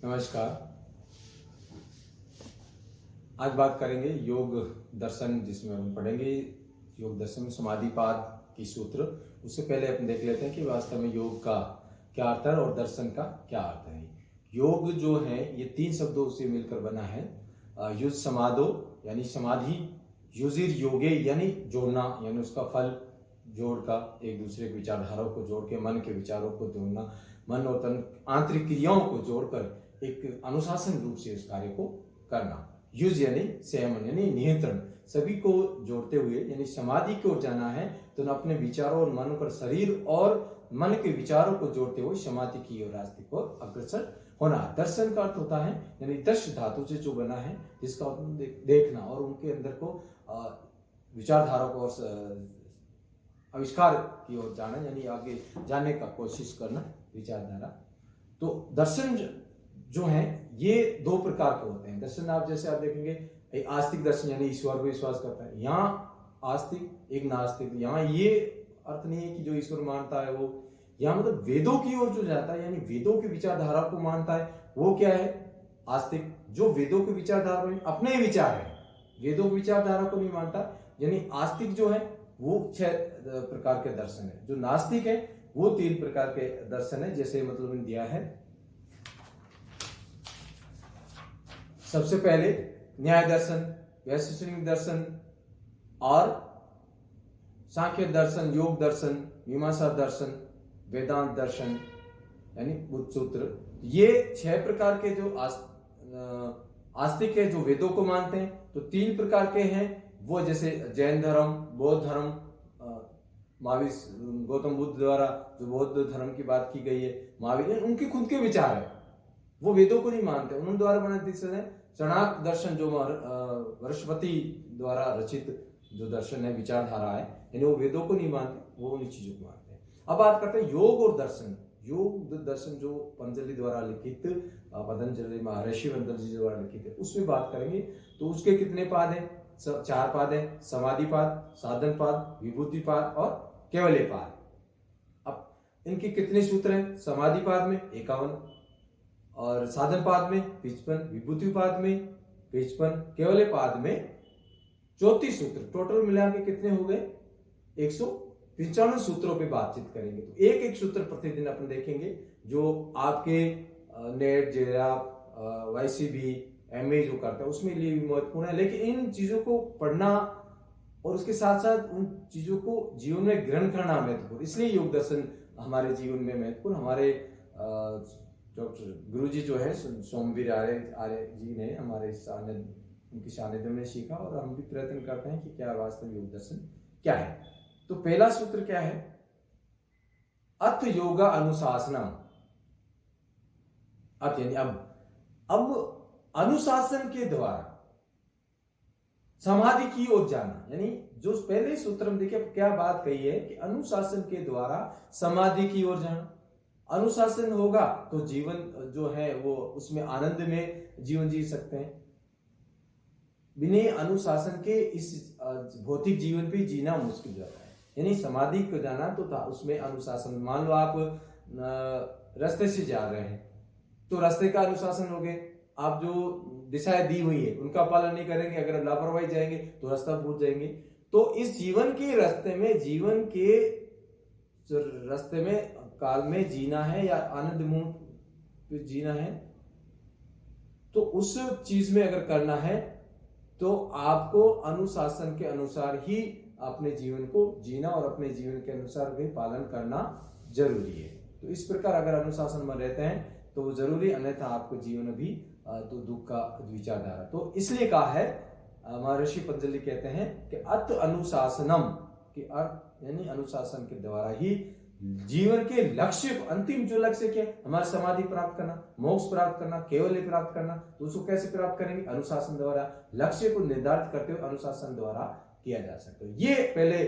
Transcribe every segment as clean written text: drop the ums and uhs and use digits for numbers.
नमस्कार। आज बात करेंगे योग दर्शन, जिसमें हम पढ़ेंगे योग दर्शन में समाधिपाद की सूत्र। उससे पहले अपन देख लेते हैं कि वास्तव में योग का क्या अर्थ है और दर्शन का क्या अर्थ है। योग जो है ये 3 शब्दों से मिलकर बना है। युज समाधो यानी समाधि, युजिर योगे यानी जोड़ना, यानी उसका फल जोड़ का एक दूसरे के विचारधाराओं को जोड़ के मन के विचारों को जोड़ना, मन और तन आंतरिक क्रियाओं को जोड़कर एक अनुशासन रूप से उस कार्य को करना। युज यानी संयमन यानी नियंत्रण, सभी को जोड़ते हुए यानी समाधि की ओर जाना है तो न अपने विचारों और मन पर शरीर और मन के विचारों को जोड़ते हुए समाधि की ओर रास्ते को अग्रसर होना। दर्शन का अर्थ होता है यानी दर्श धातु से जो बना है, जिसका देखना और उनके अंदर को विचारधारा को और आविष्कार की ओर जाना, यानी आगे जाने का कोशिश करना विचारधारा। तो दर्शन जो है ये 2 प्रकार के होते हैं। दर्शन आप जैसे आप देखेंगे, आस्तिक दर्शन यानी ईश्वर पर विश्वास करता है, यहाँ आस्तिक एक नास्तिक। यहाँ ये अर्थ नहीं है कि जो ईश्वर मानता है वो, यहाँ मतलब वेदों की ओर जो जाता है यानी वेदों की विचारधारा को मानता है, वो क्या है आस्तिक। जो वेदों की विचारधारा में अपने विचार है, वेदों की विचारधारा को नहीं मानता, यानी आस्तिक जो है वो 6 प्रकार के दर्शन है। जो नास्तिक है वो 3 प्रकार के दर्शन है। जैसे मतलब दिया है, सबसे पहले न्याय दर्शन, वैशेषिक दर्शन और सांख्य दर्शन, योग दर्शन, मीमांसा दर्शन, वेदांत दर्शन यानी बुद्ध सूत्र। ये 6 प्रकार के जो आस्तिक है, जो वेदों को मानते हैं। तो 3 प्रकार के हैं वो, जैसे जैन धर्म, बौद्ध धर्म, महावीर गौतम बुद्ध द्वारा जो बौद्ध धर्म की बात की गई है, महावीर उनके खुद के विचार है, वो वेदों को नहीं मानते, उन्होंने द्वारा बना। चाणक्य दर्शन जो बृहस्पति द्वारा रचित जो दर्शन है, विचारधारा है, यानी वो वेदों को नहीं मानते, वो उन्हीं चीजों को मानते हैं। अब बात करते हैं योग और दर्शन। योग दर्शन जो पतंजलि द्वारा लिखित, पतंजलि महर्षि पतंजलि द्वारा लिखित है, उसमें बात करेंगे। तो उसके कितने पाद हैं? 4 पाद है। समाधिपाद, साधनपाद, विभूतिपाद और केवल्यपाद। अब इनके कितने सूत्र हैं? समाधिपाद में 51 और साधनपाद में 55, विभूतिपाद में 55, केवल्यपाद में 34 सूत्र। टोटल मिला के कितने हो गए? 195 सूत्रों पे बातचीत करेंगे। तो एक एक सूत्र प्रतिदिन अपन देखेंगे, जो आपके नेट, जेआरएफ, वाईसीबी, एमए जो करता है उसमें लिए भी महत्वपूर्ण है। लेकिन इन चीजों को पढ़ना और उसके साथ साथ उन चीजों को जीवन में ग्रहण करना महत्वपूर्ण। इसलिए योग दर्शन हमारे जीवन में महत्वपूर्ण। हमारे डॉक्टर गुरुजी जो है सोमवीर आर्य जी ने हमारे उनकी सानिध्य में सीखा, और हम भी प्रयत्न करते हैं कि क्या वास्तव योग दर्शन क्या है। तो पहला सूत्र क्या है? अथ योगा अनुशासनम। अथ यानी अब अनुशासन के द्वारा समाधि की ओर जाना, यानी जो पहले सूत्र में देखिए क्या बात कही है कि अनुशासन के द्वारा समाधि की ओर जाना। अनुशासन होगा तो जीवन जो है वो उसमें आनंद में जीवन जी सकते हैं। बिना अनुशासन के इस भौतिक जीवन पे जीना मुश्किल जाता है। यानी समाधि को जाना तो था उसमें अनुशासन। मान लो आप रास्ते से जा रहे हैं तो रास्ते का अनुशासन हो गए, आप जो दिशाएं दी हुई है उनका पालन नहीं करेंगे, अगर लापरवाही जाएंगे तो रास्ता भूल जाएंगे। तो इस जीवन के रास्ते में, जीवन के रास्ते में काल में जीना है या आनंद मुक्त जीना है, तो उस चीज में अगर करना है तो आपको अनुशासन के अनुसार ही अपने जीवन को जीना और अपने जीवन के अनुसार भी पालन करना जरूरी है। तो इस प्रकार अगर अनुशासन में रहते हैं तो जरूरी, अन्यथा आपको जीवन भी तो दुख का विचारधारा। तो इसलिए कहा है महर्षि पतंजलि कहते हैं कि अत अनुशासनम, कि अर्थ यानी अनुशासन के द्वारा ही जीवन के लक्ष्य, अंतिम जो लक्ष्य क्या है, हमारा समाधि प्राप्त करना, मोक्ष प्राप्त करना, केवल्य प्राप्त करना। तो उसको कैसे प्राप्त करेंगे? अनुशासन द्वारा। लक्ष्य को निर्धारित करते हुए अनुशासन द्वारा किया जा सकता है। ये पहले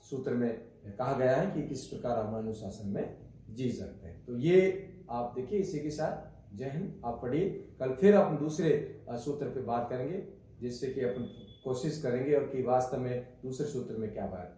सूत्र में कहा गया है कि किस प्रकार हम अनुशासन में जी सकते हैं। तो ये आप देखिए, इसी के साथ जय हिंद। आप पढ़िए, कल फिर अपन दूसरे सूत्र पे बात करेंगे, जिससे कि अपन कोशिश करेंगे और कि वास्तव में दूसरे सूत्र में क्या बात